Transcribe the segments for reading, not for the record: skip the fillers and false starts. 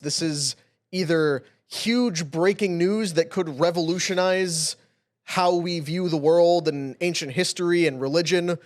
this is either huge breaking news that could revolutionize how we view the world and ancient history and religion,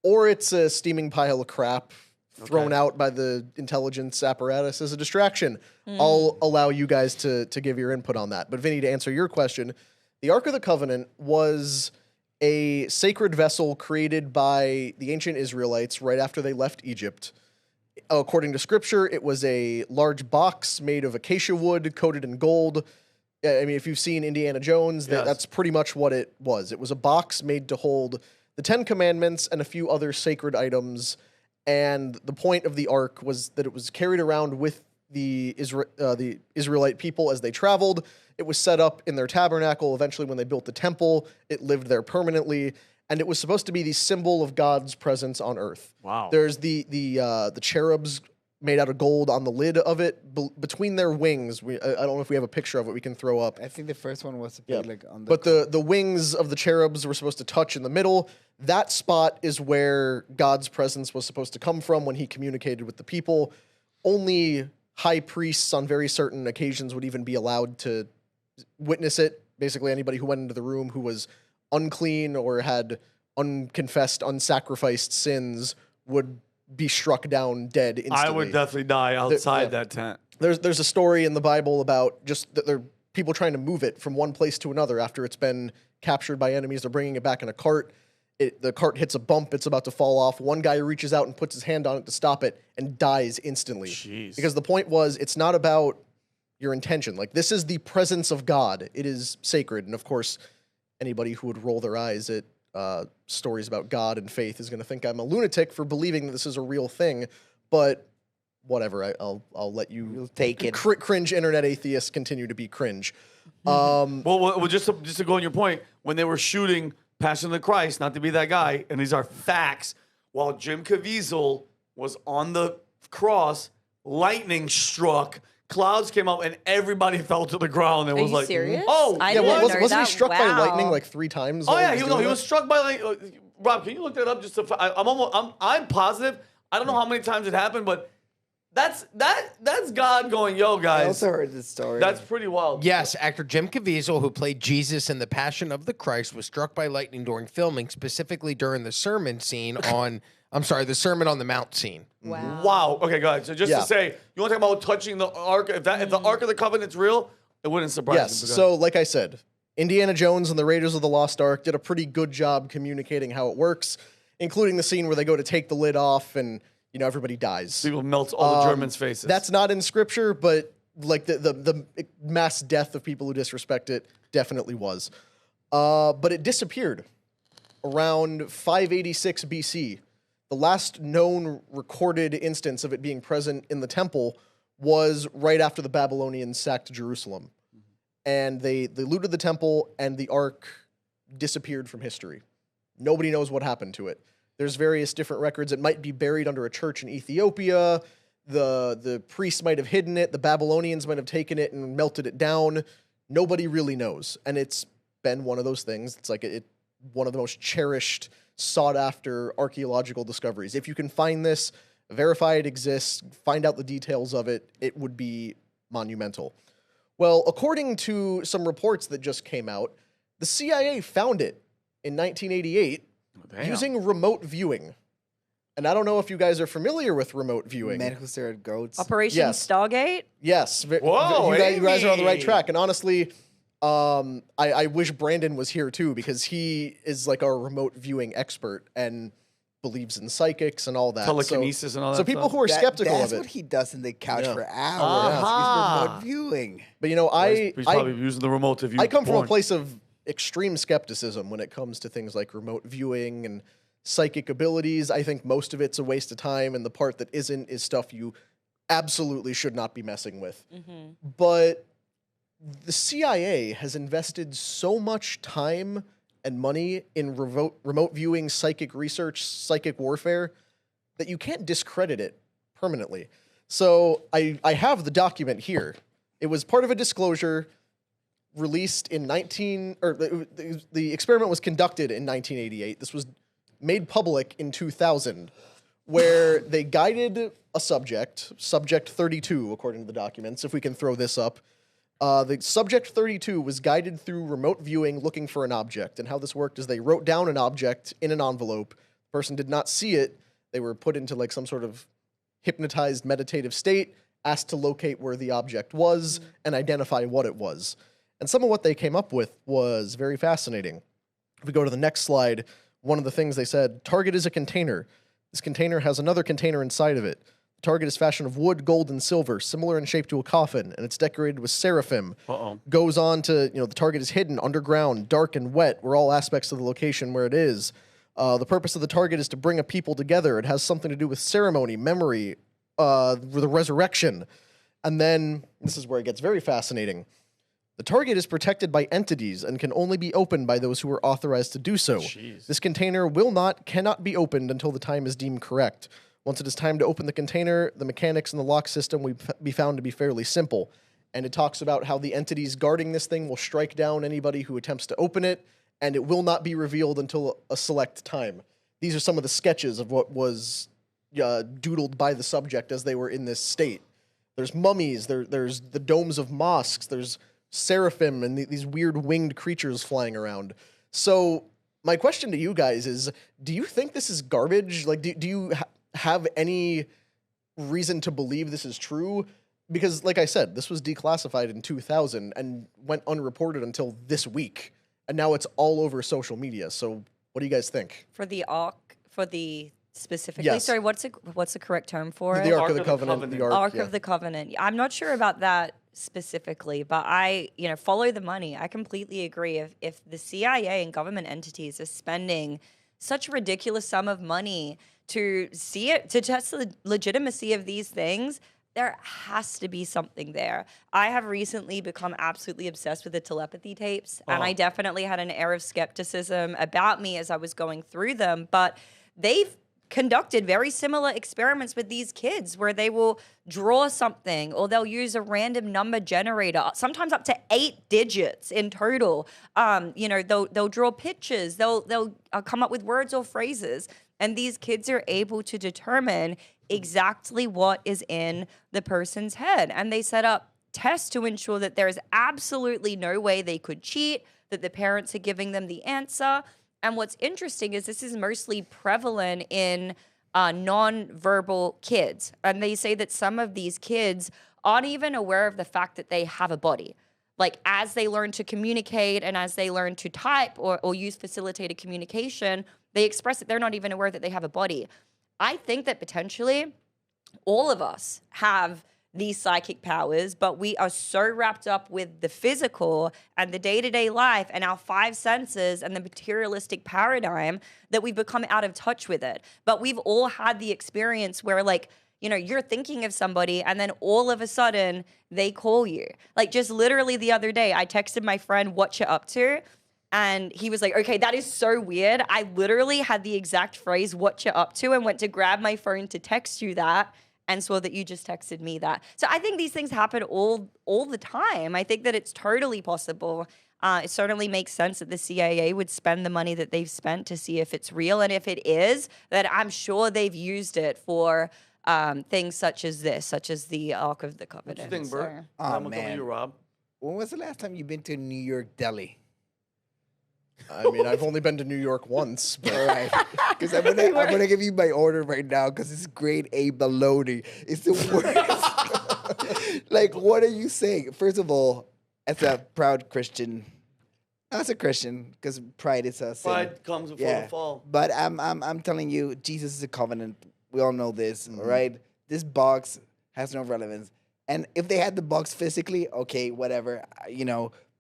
or it's a steaming pile of crap thrown out by the intelligence apparatus as a distraction. I'll allow you guys to give your input on that. But Vinny, to answer your question, the Ark of the Covenant was a sacred vessel created by the ancient Israelites right after they left Egypt. According to scripture, it was a large box made of acacia wood coated in gold. I mean, if you've seen Indiana Jones, that's pretty much what it was. It was a box made to hold the Ten Commandments and a few other sacred items. And the point of the Ark was that it was carried around with the Israelite people as they traveled. It was set up in their tabernacle. Eventually, when they built the temple, it lived there permanently. And it was supposed to be the symbol of God's presence on earth. Wow. There's the cherubs made out of gold on the lid of it. Between their wings, I don't know if we have a picture of it we can throw up. I think the first one was like on the... But the wings of the cherubs were supposed to touch in the middle. That spot is where God's presence was supposed to come from when he communicated with the people. Only high priests on very certain occasions would even be allowed to witness it. Basically, anybody who went into the room who was unclean or had unconfessed, unsacrificed sins would be struck down dead instantly. I would definitely die outside that tent. There's a story in the Bible about just that there are people trying to move it from one place to another after it's been captured by enemies. They're bringing it back in a cart. The cart hits a bump. It's about to fall off. One guy reaches out and puts his hand on it to stop it and dies instantly. Jeez. Because the point was, it's not about your intention. Like, this is the presence of God. It is sacred. And of course, anybody who would roll their eyes at stories about God and faith is going to think I'm a lunatic for believing that this is a real thing. But whatever, I'll let you You'll take it. Cringe internet atheists continue to be cringe. Well, just to go on your point, when they were shooting Passion of the Christ, not to be that guy, and these are facts, while Jim Caviezel was on the cross, lightning struck, clouds came up, and everybody fell to the ground. And Are was you like, serious? "Oh, I yeah, didn't know wasn't he that. struck by Wow. lightning like 3 times? oh while yeah, he he was doing was that? struck by like." Rob, can you look that up? Just to, I'm positive. I don't know how many times it happened, but that's God going, "Yo, I guys." also heard this story. That's pretty wild. Yes, actor Jim Caviezel, who played Jesus in The Passion of the Christ, was struck by lightning during filming, specifically during the sermon scene on, the Sermon on the Mount scene. Wow. Wow. Okay, go ahead. So just to say, you want to talk about touching the Ark? If the Ark of the Covenant's real, it wouldn't surprise me. Yes. So, like I said, Indiana Jones and the Raiders of the Lost Ark did a pretty good job communicating how it works, including the scene where they go to take the lid off and, everybody dies. People melt all the Germans' faces. That's not in scripture, but like the mass death of people who disrespect it definitely was. But it disappeared around 586 BC. The last known recorded instance of it being present in the temple was right after the Babylonians sacked Jerusalem. And they looted the temple, and the Ark disappeared from history. Nobody knows what happened to it. There's various different records. It might be buried under a church in Ethiopia. The priests might have hidden it. The Babylonians might have taken it and melted it down. Nobody really knows. And it's been one of those things. It's like one of the most cherished, sought-after archaeological discoveries. If you can find this, verify it exists, find out the details of it, it would be monumental. Well, according to some reports that just came out, the CIA found it in 1988 using remote viewing. And I don't know if you guys are familiar with remote viewing. Men who stare at goats. Operation Yes. Stargate? Yes. Whoa, you guys are on the right Amy. track. And honestly, I wish Brandon was here too, because he is like our remote viewing expert and believes in psychics and all that. Telekinesis and all that So people stuff. who are skeptical That's of what it. he does in the couch Yeah. for hours. Uh-huh. He's remote viewing. But He's probably using the remote to view I come from a porn. place of extreme skepticism when it comes to things like remote viewing and psychic abilities. I think most of it's a waste of time, and the part that isn't is stuff you absolutely should not be messing with. But the CIA has invested so much time and money in remote viewing psychic research, psychic warfare, that you can't discredit it permanently. So I have the document here. It was part of a disclosure released in the experiment was conducted in 1988. This was made public in 2000, where they guided a subject 32, according to the documents, if we can throw this up. The subject 32 was guided through remote viewing looking for an object. And how this worked is they wrote down an object in an envelope. The person did not see it. They were put into like some sort of hypnotized meditative state, asked to locate where the object was and identify what it was. And some of what they came up with was very fascinating. If we go to the next slide, one of the things they said, target is a container. This container has another container inside of it. The target is fashioned of wood, gold, and silver, similar in shape to a coffin, and it's decorated with seraphim. Goes on to, the target is hidden underground, dark and wet, were all aspects of the location where it is. The purpose of the target is to bring a people together. It has something to do with ceremony, memory, the resurrection. And then, this is where it gets very fascinating. The target is protected by entities and can only be opened by those who are authorized to do so. Jeez. This container cannot be opened until the time is deemed correct. Once it is time to open the container, the mechanics in the lock system will be found to be fairly simple. And it talks about how the entities guarding this thing will strike down anybody who attempts to open it, and it will not be revealed until a select time. These are some of the sketches of what was doodled by the subject as they were in this state. There's mummies, there's the domes of mosques, there's seraphim and these weird winged creatures flying around. So my question to you guys is, do you think this is garbage? Like, do you have any reason to believe this is true? Because, like I said, this was declassified in 2000 and went unreported until this week. And now it's all over social media. So what do you guys think? For the Ark, specifically, Yes. sorry, what's the correct term for it? The Ark of the Covenant. The Ark yeah. of the Covenant. I'm not sure about that specifically, but I, follow the money. I completely agree. If the CIA and government entities are spending such a ridiculous sum of money to test the legitimacy of these things, there has to be something there. I have recently become absolutely obsessed with the telepathy tapes, and I definitely had an air of skepticism about me as I was going through them, but they've conducted very similar experiments with these kids where they will draw something or they'll use a random number generator, sometimes up to 8 digits in total. They'll draw pictures, they'll come up with words or phrases, and these kids are able to determine exactly what is in the person's head. And they set up tests to ensure that there is absolutely no way they could cheat, that the parents are giving them the answer. And what's interesting is this is mostly prevalent in non-verbal kids. And they say that some of these kids aren't even aware of the fact that they have a body. Like, as they learn to communicate and as they learn to type or use facilitated communication, they express that they're not even aware that they have a body. I think that potentially all of us have these psychic powers, but we are so wrapped up with the physical and the day-to-day life and our 5 senses and the materialistic paradigm that we've become out of touch with it. But we've all had the experience where, you're thinking of somebody and then all of a sudden they call you. Like, just literally the other day, I texted my friend, "What you up to?" And he was like, "Okay, that is so weird. I literally had the exact phrase, 'What you up to?' and went to grab my phone to text you that and saw that you just texted me that." So I think these things happen all the time. I think that it's totally possible. It certainly makes sense that the CIA would spend the money that they've spent to see if it's real. And if it is, then I'm sure they've used it for things such as this, such as the Ark of the Covenant. What you think, Bert? Oh, I'm gonna come to man. you, Rob. When was the last time you've been to New York Deli? I mean, I've only been to New York once, but All right, because I'm gonna give you my order right now because it's grade A baloney. It's the worst. Like, what are you saying? First of all, as a proud Christian, as a Christian, because pride is a sin. Pride comes before the fall. But I'm telling you, Jesus is a covenant. We all know this, all right? This box has no relevance. And if they had the box physically, okay, whatever,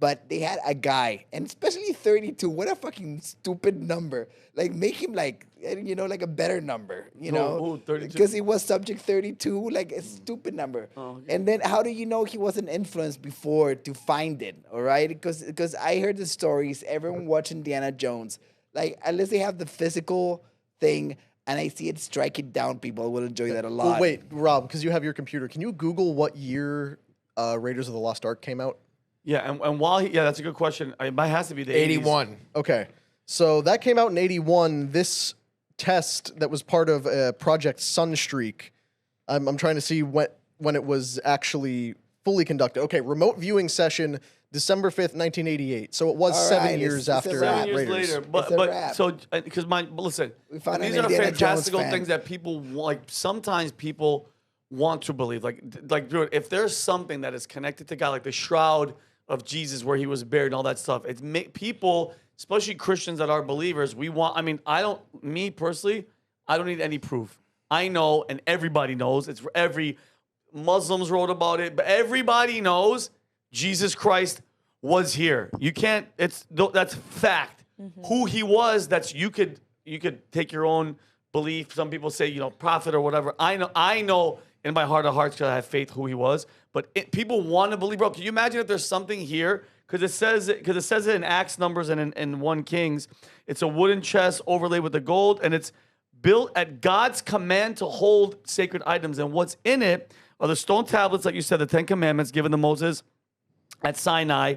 But they had a guy, and especially 32. What a fucking stupid number! Like, make him like a better number, Who, 32? Because he was subject 32, like a stupid number. Oh, okay. And then how do you know he wasn't influenced before to find it? All right, because I heard the stories. Everyone watching Indiana Jones, like, unless they have the physical thing. And I see it strike it down, people will enjoy that a lot. Well, wait, Rob, because you have your computer, can you Google what year Raiders of the Lost Ark came out? Yeah, and while that's a good question. It has to be the 81. Okay, so that came out in 81. This test that was part of Project Sunstreak. I'm trying to see when it was actually fully conducted. Okay, remote viewing session, December 5th, 1988. So it was All 7 right, years it's a after wrap. 7 years Raiders. later, It's a but wrap. so because listen, We found these an are Indiana Jones fantastical fan. things that people like. Sometimes people want to believe, like dude, if there's something that is connected to God, like the shroud of Jesus where he was buried and all that stuff, it's people, especially Christians that are believers. We want. I mean, me personally, I don't need any proof. I know, and everybody knows. It's every Muslims wrote about it, but everybody knows Jesus Christ was here. You can't. That's fact. Who he was. That's you could take your own belief. Some people say prophet or whatever. I know in my heart of hearts because I have faith who he was. But people want to believe. Bro, can you imagine if there's something here? Because it says it in Acts, Numbers, and in 1 Kings. It's a wooden chest overlaid with the gold, and it's built at God's command to hold sacred items. And what's in it are the stone tablets, like you said, the 10 Commandments given to Moses at Sinai,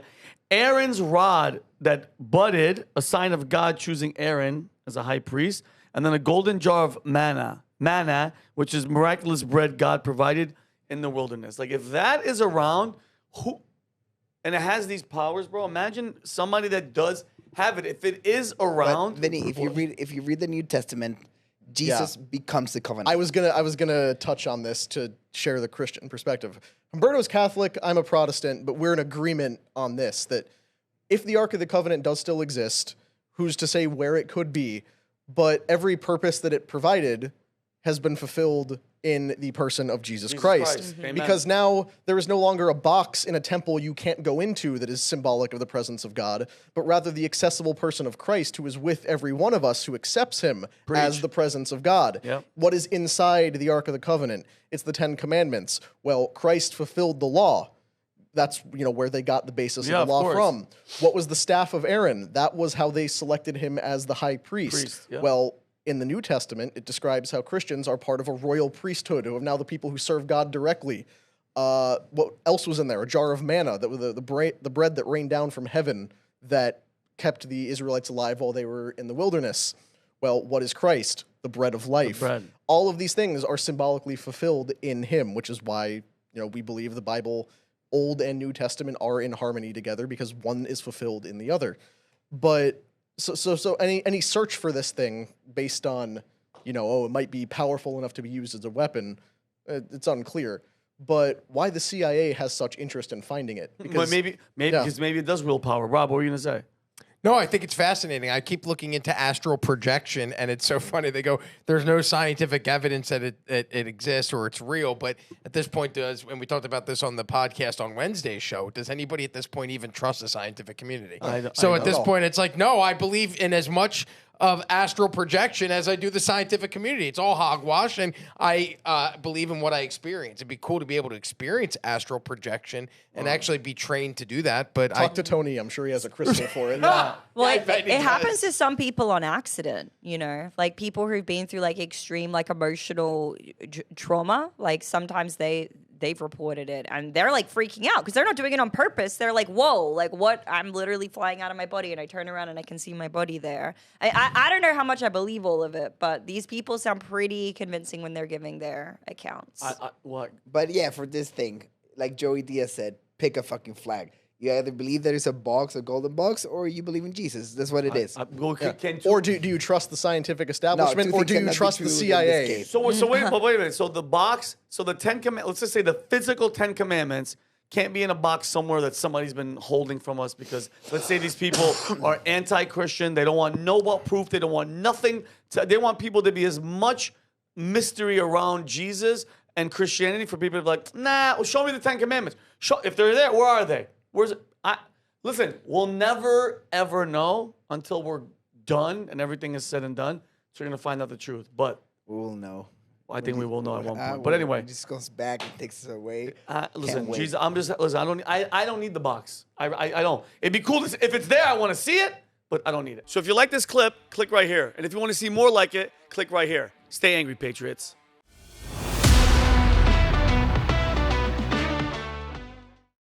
Aaron's rod that budded, a sign of God choosing Aaron as a high priest, and then a golden jar of manna, which is miraculous bread God provided in the wilderness. Like if that is around, and it has these powers, bro. Imagine somebody that does have it. If it is around, But Vinny, if you read the New Testament, Jesus becomes the covenant. I was gonna touch on this to share the Christian perspective. Humberto's Catholic, I'm a Protestant, but we're in agreement on this, that if the Ark of the Covenant does still exist, who's to say where it could be, but every purpose that it provided has been fulfilled in the person of Jesus Christ. Amen. Because now there is no longer a box in a temple you can't go into that is symbolic of the presence of God, but rather the accessible person of Christ who is with every one of us who accepts him as the presence of God. Yep. What is inside the Ark of the Covenant? It's the 10 Commandments. Well, Christ fulfilled the law. That's where they got the basis of the law from. What was the staff of Aaron? That was how they selected him as the high priest. Yeah. Well, in the New Testament, it describes how Christians are part of a royal priesthood, who are now the people who serve God directly. What else was in there? A jar of manna, that was the bread that rained down from heaven that kept the Israelites alive while they were in the wilderness. Well, what is Christ? The bread of life. bread. All of these things are symbolically fulfilled in him, which is why we believe the Bible, Old and New Testament, are in harmony together because one is fulfilled in the other. But so any search for this thing based on, it might be powerful enough to be used as a weapon, it's unclear. But why the CIA has such interest in finding it? Because maybe it does wield power. Rob, what were you gonna say? No, I think it's fascinating. I keep looking into astral projection, and it's so funny. They go, there's no scientific evidence that it exists or it's real. But at this point, and we talked about this on the podcast on Wednesday's show, does anybody at this point even trust the scientific community? So at this point, it's like, no, I believe in as much of astral projection as I do the scientific community. It's all hogwash, and I believe in what I experience. It'd be cool to be able to experience astral projection and actually be trained to do that. But Talk to Tony. I'm sure he has a crystal for it. Well, I it bet he does. happens to some people on accident, like people who've been through like extreme like emotional trauma. Like sometimes they've reported it and they're like freaking out because they're not doing it on purpose. They're like, whoa, like what? I'm literally flying out of my body and I turn around and I can see my body there. I don't know how much I believe all of it, but these people sound pretty convincing when they're giving their accounts. What? But yeah, for this thing, like Joey Diaz said, pick a fucking flag. You either believe there is a box, a golden box, or you believe in Jesus. That's what it is. Or do you trust the scientific establishment, two or do things you cannot be trust the true in this CIA? case. So wait a minute. So the box, so the 10 commandments. Let's just say the physical 10 commandments can't be in a box somewhere that somebody's been holding from us because let's say these people are anti-Christian. They don't want no proof. They don't want nothing. They want people to be as much mystery around Jesus and Christianity for people to be like, nah, well, show me the 10 commandments. If they're there, where are they? Where's it? Listen, we'll never, ever know until we're done and everything is said and done. So we're going to find out the truth. But We'll know. I think we will know at one point. But anyway. It just goes back and takes us away. Listen, wait. Jesus, I don't need the box. I don't. It'd be cool if it's there, I want to see it, but I don't need it. So if you like this clip, click right here. And if you want to see more like it, click right here. Stay angry, Patriots.